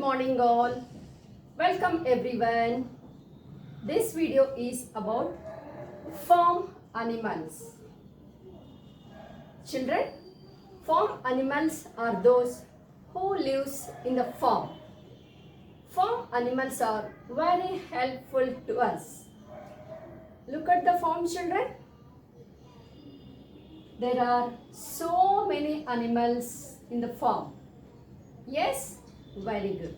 morning all. Welcome everyone. This video is about farm animals. Children, farm animals are those who lives in the farm. Farm animals are very helpful to us. Look at the farm, children. There are so many animals in the farm. Yes, very good.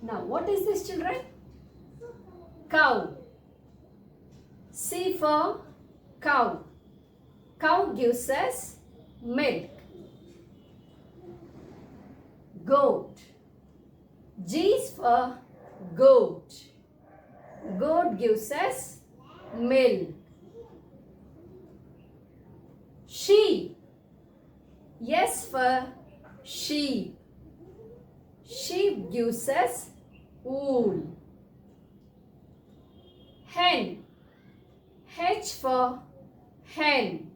Now, what is this, children? Cow. C for cow. Cow gives us milk. Goat. G is for goat. Goat gives us milk. Sheep. Yes for sheep. Sheep gives us wool. Hen. H for hen.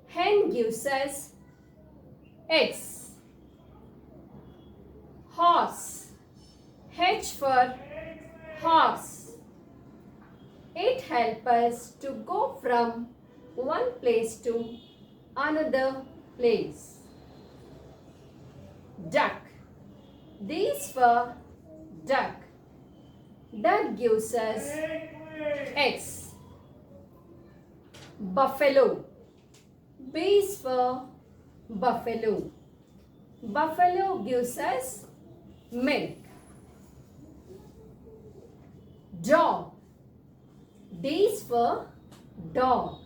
Hen gives us eggs. Horse. H for horse. It helps us to go from one place to another place. Duck. D is for duck. Duck gives us eggs. Buffalo. B is for buffalo. Buffalo gives us milk. Dog. D is for dog.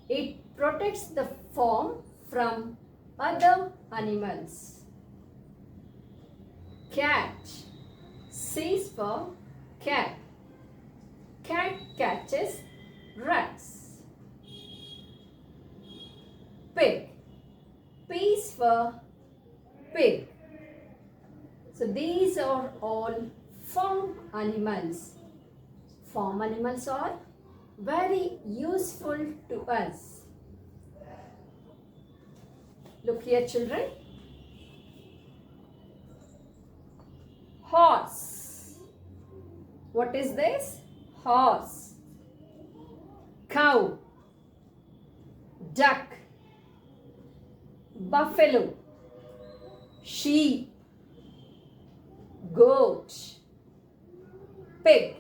It protects the farm from other animals. Cat. C is for cat. Cat catches rats. Pig. P is for pig. So these are all farm animals. Farm animals are very useful to us. Look here, children. Horse. What is this? Horse. Cow. Duck. Buffalo. Sheep. Goat. Pig.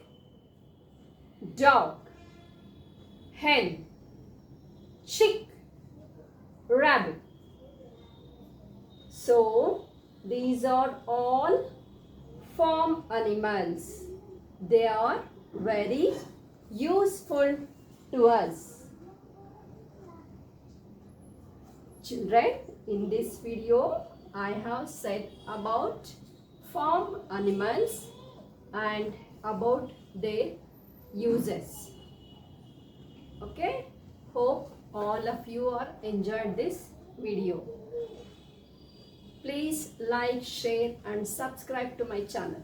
Dog. Hen. Chick. Rabbit. So, these are all farm animals. They are very useful to us. Children, in this video, I have said about farm animals and about their uses. Okay, hope all of you are enjoyed this video. Please like, share and subscribe to my channel.